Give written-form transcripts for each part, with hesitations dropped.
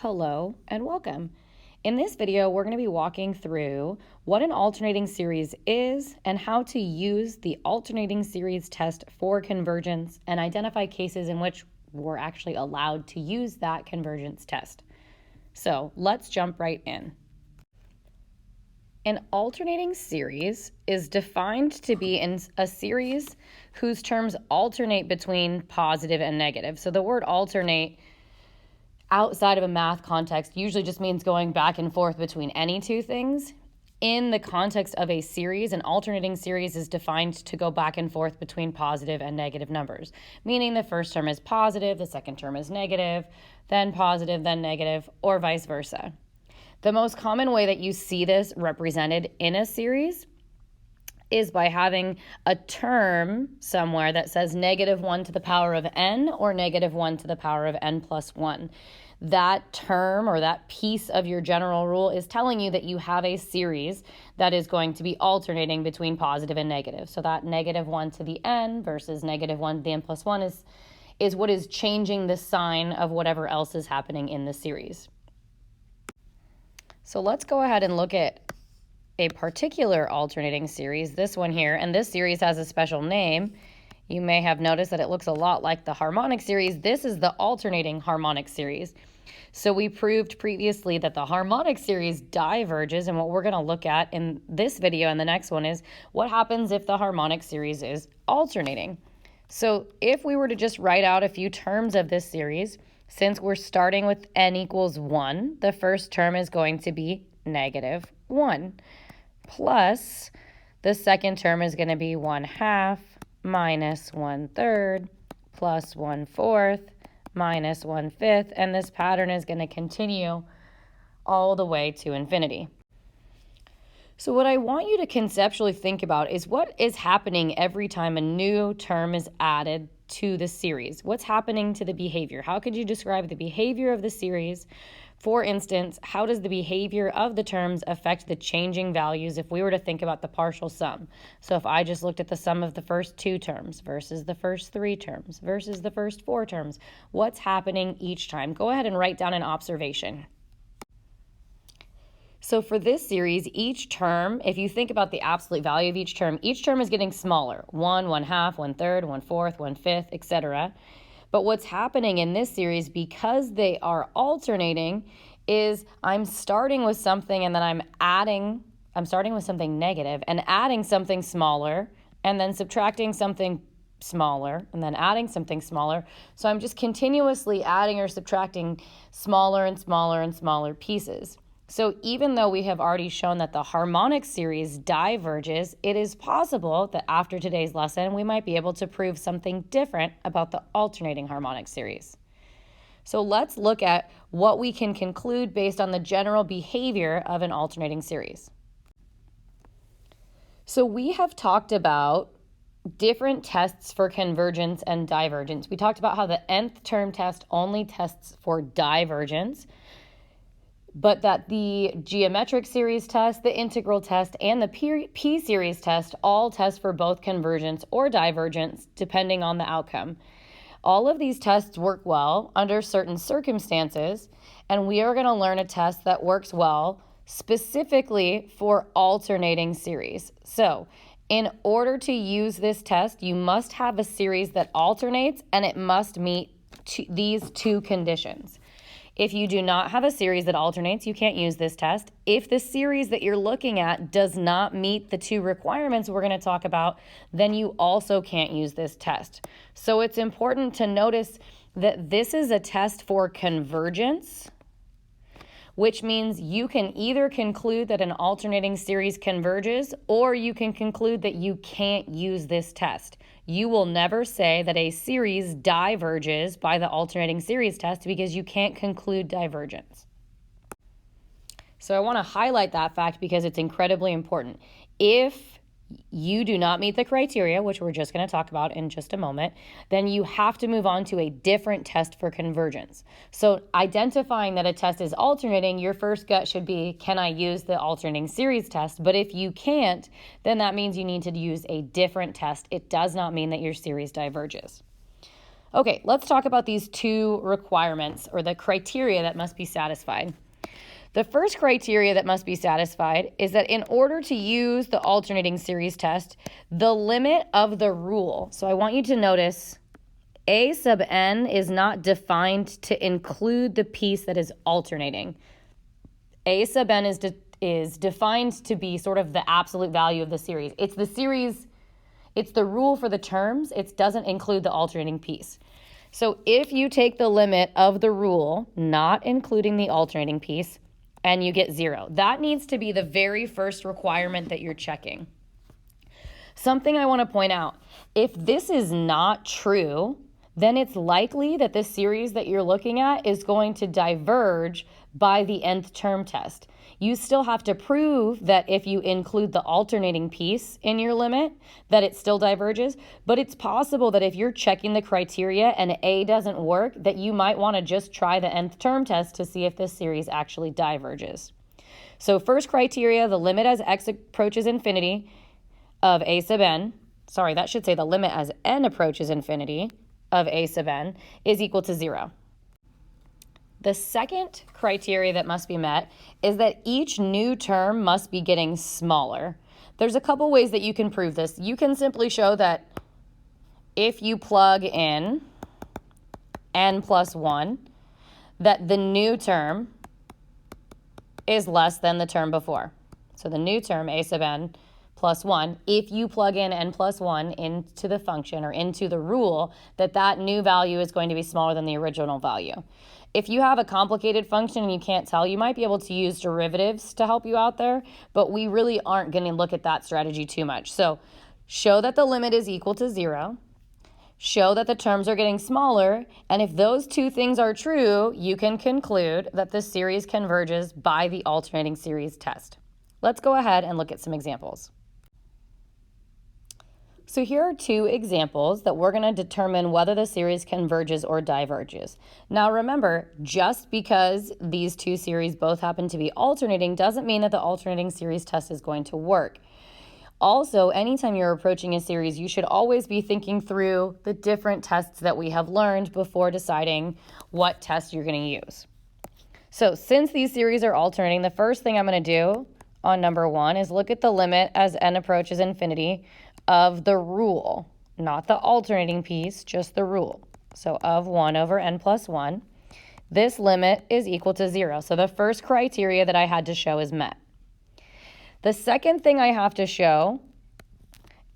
Hello and welcome. In this video, we're going to be walking through what an alternating series is and how to use the alternating series test for convergence and identify cases in which we're actually allowed to use that convergence test. So let's jump right in. An alternating series is defined to be in a series whose terms alternate between positive and negative. So the word alternate outside of a math context usually just means going back and forth between any two things. In the context of a series, an alternating series is defined to go back and forth between positive and negative numbers, meaning the first term is positive, the second term is negative, then positive, then negative, or vice versa. The most common way that you see this represented in a series is by having a term somewhere that says -1 to the power of n or -1 to the power of n plus 1. That term or that piece of your general rule is telling you that you have a series that is going to be alternating between positive and negative. So that -1 to the n versus -1 to the n plus 1 is what is changing the sign of whatever else is happening in the series. So let's go ahead and look at a particular alternating series, this one here, and this series has a special name. You may have noticed that it looks a lot like the harmonic series. This is the alternating harmonic series. So we proved previously that the harmonic series diverges, and what we're going to look at in this video and the next one is what happens if the harmonic series is alternating. So if we were to just write out a few terms of this series, since we're starting with n equals 1, the first term is going to be -1. Plus, the second term is going to be 1/2 minus 1/3 plus 1/4 minus 1/5, and this pattern is going to continue all the way to infinity. So what I want you to conceptually think about is what is happening every time a new term is added to the series. What's happening to the behavior? How could you describe the behavior of the series? For instance, how does the behavior of the terms affect the changing values if we were to think about the partial sum? So if I just looked at the sum of the first 2 terms versus the first 3 terms versus the first 4 terms, what's happening each time? Go ahead and write down an observation. So for this series, each term, if you think about the absolute value of each term is getting smaller. 1, 1/2, 1/3, 1/4, 1/5, etc. But what's happening in this series, because they are alternating, is I'm starting with something and then I'm starting with something negative and adding something smaller and then subtracting something smaller and then adding something smaller. So I'm just continuously adding or subtracting smaller and smaller and smaller pieces. So even though we have already shown that the harmonic series diverges, it is possible that after today's lesson, we might be able to prove something different about the alternating harmonic series. So let's look at what we can conclude based on the general behavior of an alternating series. So we have talked about different tests for convergence and divergence. We talked about how the nth term test only tests for divergence, but that the geometric series test, the integral test, and the p-series test all test for both convergence or divergence, depending on the outcome. All of these tests work well under certain circumstances, and we are going to learn a test that works well specifically for alternating series. So, in order to use this test, you must have a series that alternates, and it must meet these 2 conditions. If you do not have a series that alternates, you can't use this test. If the series that you're looking at does not meet the 2 requirements we're going to talk about, then you also can't use this test. So it's important to notice that this is a test for convergence, which means you can either conclude that an alternating series converges or you can conclude that you can't use this test. You will never say that a series diverges by the alternating series test because you can't conclude divergence. So I want to highlight that fact because it's incredibly important. If you do not meet the criteria, which we're just going to talk about in just a moment, then you have to move on to a different test for convergence. So identifying that a test is alternating, your first gut should be, can I use the alternating series test? But if you can't, then that means you need to use a different test. It does not mean that your series diverges. Okay, let's talk about these two requirements or the criteria that must be satisfied. The first criteria that must be satisfied is that in order to use the alternating series test, the limit of the rule. So I want you to notice A sub n is not defined to include the piece that is alternating. A sub n is defined to be sort of the absolute value of the series. It's the rule for the terms. It doesn't include the alternating piece. So if you take the limit of the rule, not including the alternating piece, and you get 0, that needs to be the very first requirement that you're checking. Something I want to point out, if this is not true, then it's likely that the series that you're looking at is going to diverge by the nth term test. You still have to prove that if you include the alternating piece in your limit, that it still diverges. But it's possible that if you're checking the criteria and A doesn't work, that you might want to just try the nth term test to see if this series actually diverges. So first criteria, the limit as x approaches infinity of A sub n, sorry, that should say the limit as n approaches infinity of A sub n is equal to 0. The second criteria that must be met is that each new term must be getting smaller. There's a couple ways that you can prove this. You can simply show that if you plug in n plus 1, that the new term is less than the term before. So the new term, A sub n plus 1, if you plug in n plus 1 into the function or into the rule, that new value is going to be smaller than the original value. If you have a complicated function and you can't tell, you might be able to use derivatives to help you out there, but we really aren't going to look at that strategy too much. So show that the limit is equal to 0, show that the terms are getting smaller, and if those two things are true, you can conclude that the series converges by the alternating series test. Let's go ahead and look at some examples. So here are two examples that we're going to determine whether the series converges or diverges. Now remember, just because these two series both happen to be alternating doesn't mean that the alternating series test is going to work. Also, anytime you're approaching a series, you should always be thinking through the different tests that we have learned before deciding what test you're going to use. So since these series are alternating, the first thing I'm going to do on number 1 is look at the limit as n approaches infinity of the rule, not the alternating piece, just the rule. So of 1 over n plus 1, this limit is equal to 0. So the first criteria that I had to show is met. The second thing I have to show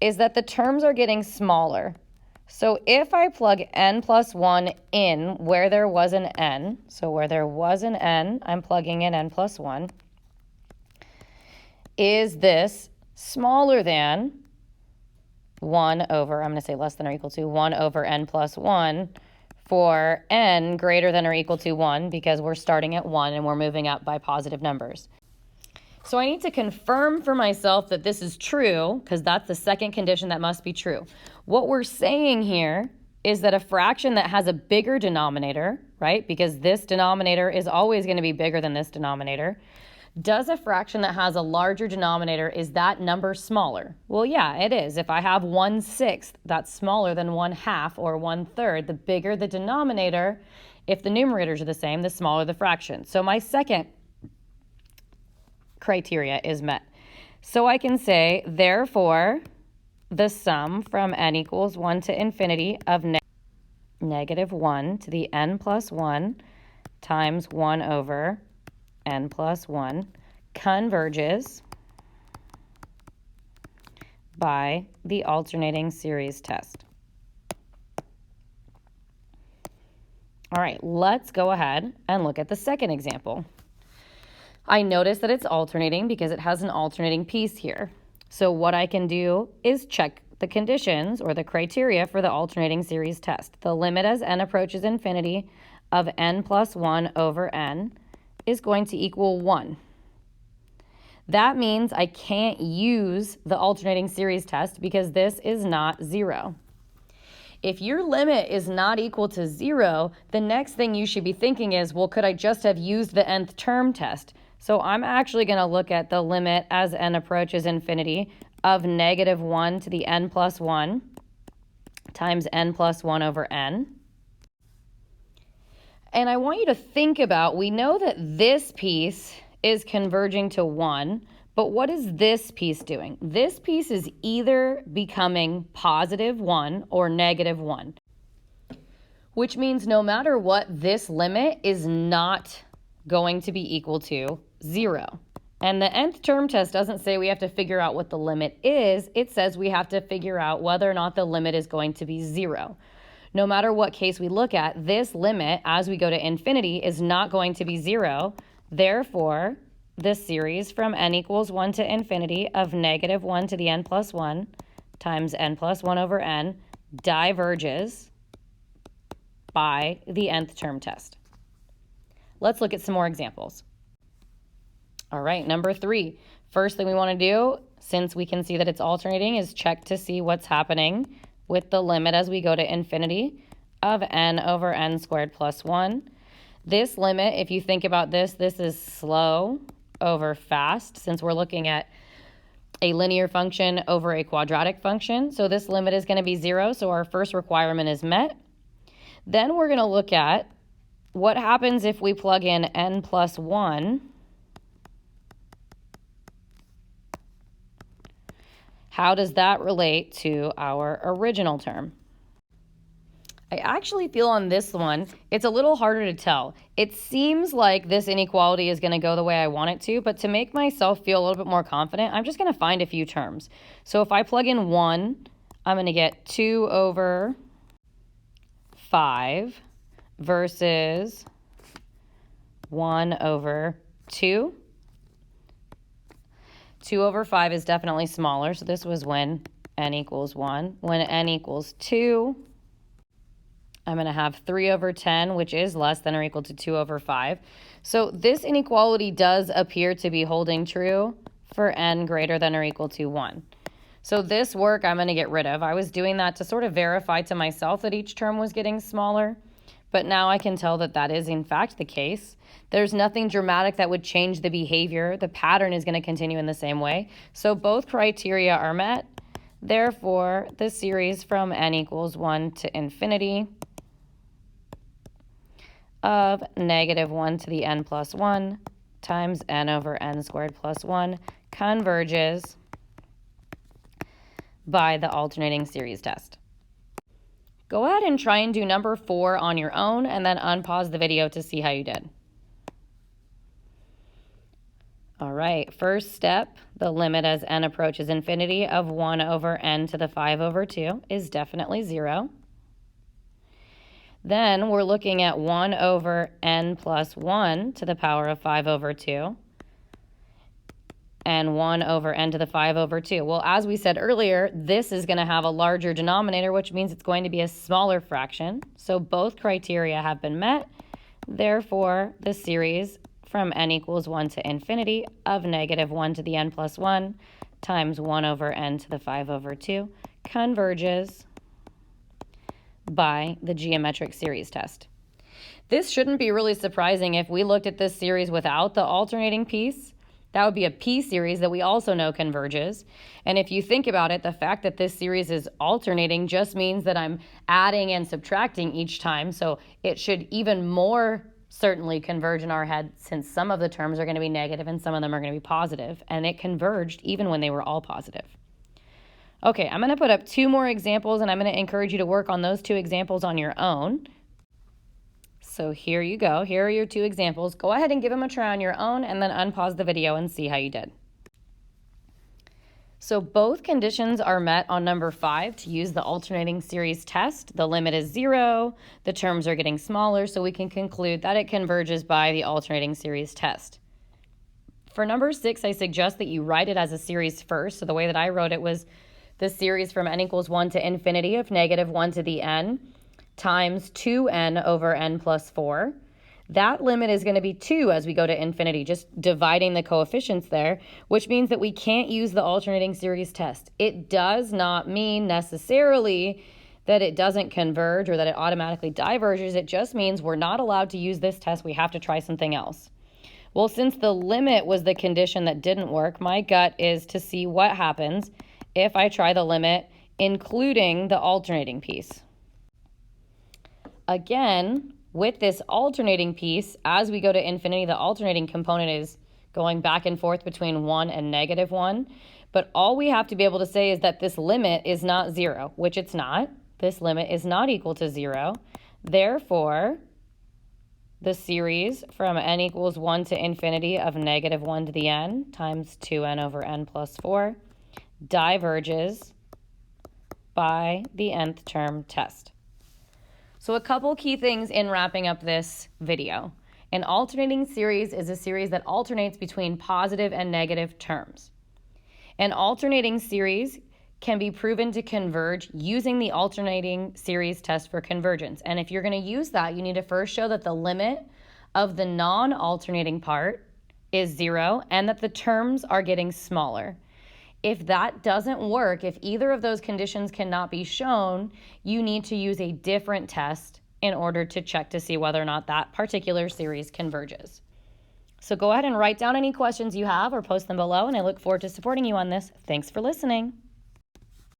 is that the terms are getting smaller. So if I plug n plus 1 in where there was an n, so where there was an n, I'm plugging in n plus 1, is this smaller than 1 over, I'm going to say less than or equal to 1 over n plus 1 for n greater than or equal to 1 because we're starting at 1 and we're moving up by positive numbers. So I need to confirm for myself that this is true because that's the second condition that must be true. What we're saying here is that a fraction that has a bigger denominator, right, because this denominator is always going to be bigger than this denominator, does a fraction that has a larger denominator, is that number smaller? Well, yeah, it is. If I have 1/6, that's smaller than 1/2 or 1/3. The bigger the denominator, if the numerators are the same, the smaller the fraction. So my second criteria is met. So I can say, therefore, the sum from n equals 1 to infinity of negative 1 to the n plus 1 times 1 over n plus 1 converges by the alternating series test. All right, let's go ahead and look at the second example. I notice that it's alternating because it has an alternating piece here. So what I can do is check the conditions or the criteria for the alternating series test. The limit as n approaches infinity of n plus 1 over n is going to equal 1. That means I can't use the alternating series test because this is not 0. If your limit is not equal to 0, the next thing you should be thinking is, well, could I just have used the nth term test? So I'm actually going to look at the limit as n approaches infinity of negative 1 to the n plus 1 times n plus 1 over n And I want you to think about, we know that this piece is converging to 1, but what is this piece doing? This piece is either becoming positive 1 or negative 1, which means no matter what, this limit is not going to be equal to 0. And the nth term test doesn't say we have to figure out what the limit is. It says we have to figure out whether or not the limit is going to be 0. No matter what case we look at, this limit, as we go to infinity, is not going to be 0. Therefore, this series from n equals 1 to infinity of negative 1 to the n plus 1 times n plus 1 over n diverges by the nth term test. Let's look at some more examples. All right, number 3. First thing we want to do, since we can see that it's alternating, is check to see what's happening with the limit as we go to infinity of n over n squared plus 1. This limit, if you think about this is slow over fast, since we're looking at a linear function over a quadratic function. So this limit is going to be 0, so our first requirement is met. Then we're going to look at what happens if we plug in n plus 1. How does that relate to our original term? I actually feel on this one, it's a little harder to tell. It seems like this inequality is going to go the way I want it to, but to make myself feel a little bit more confident, I'm just going to find a few terms. So if I plug in 1, I'm going to get 2 over 5 versus 1 over 2. 2 over 5 is definitely smaller, so this was when n equals 1. When n equals 2, I'm going to have 3 over 10, which is less than or equal to 2 over 5. So this inequality does appear to be holding true for n greater than or equal to 1. So this work I'm going to get rid of. I was doing that to sort of verify to myself that each term was getting smaller, but now I can tell that that is in fact the case. There's nothing dramatic that would change the behavior. The pattern is going to continue in the same way. So both criteria are met. Therefore, the series from n equals 1 to infinity of negative 1 to the n plus 1 times n over n squared plus 1 converges by the alternating series test. Go ahead and try and do number 4 on your own and then unpause the video to see how you did. All right, first step, the limit as n approaches infinity of 1 over n to the 5 over 2 is definitely 0. Then we're looking at 1 over n plus 1 to the power of 5 over 2 and 1 over n to the 5 over 2. Well, as we said earlier, this is going to have a larger denominator, which means it's going to be a smaller fraction. So both criteria have been met. Therefore, the series from n equals 1 to infinity of negative 1 to the n plus 1 times 1 over n to the 5 over 2 converges by the geometric series test. This shouldn't be really surprising if we looked at this series without the alternating piece. That would be a p series that we also know converges. And if you think about it, the fact that this series is alternating just means that I'm adding and subtracting each time. So it should even more certainly converge in our head, since some of the terms are going to be negative and some of them are going to be positive. And it converged even when they were all positive. Okay, I'm going to put up 2 more examples, and I'm going to encourage you to work on those 2 examples on your own. So here you go. Here are your 2 examples. Go ahead and give them a try on your own and then unpause the video and see how you did. So both conditions are met on number 5 to use the alternating series test. The limit is 0. The terms are getting smaller, so we can conclude that it converges by the alternating series test. For number 6, I suggest that you write it as a series first. So the way that I wrote it was the series from n equals 1 to infinity of negative 1 to the n times 2n over n plus 4. That limit is going to be 2 as we go to infinity, just dividing the coefficients there, which means that we can't use the alternating series test. It does not mean necessarily that it doesn't converge or that it automatically diverges. It just means we're not allowed to use this test. We have to try something else. Well, since the limit was the condition that didn't work, my gut is to see what happens if I try the limit, including the alternating piece. Again, With this alternating piece, as we go to infinity, the alternating component is going back and forth between 1 and -1. But all we have to be able to say is that this limit is not 0, which it's not. This limit is not equal to 0. Therefore, the series from n equals 1 to infinity of -1 to the n times 2n over n plus 4 diverges by the nth term test. So a couple key things in wrapping up this video. An alternating series is a series that alternates between positive and negative terms. An alternating series can be proven to converge using the alternating series test for convergence. And if you're going to use that, you need to first show that the limit of the non-alternating part is 0 and that the terms are getting smaller. If that doesn't work, if either of those conditions cannot be shown, you need to use a different test in order to check to see whether or not that particular series converges. So go ahead and write down any questions you have or post them below, and I look forward to supporting you on this. Thanks for listening.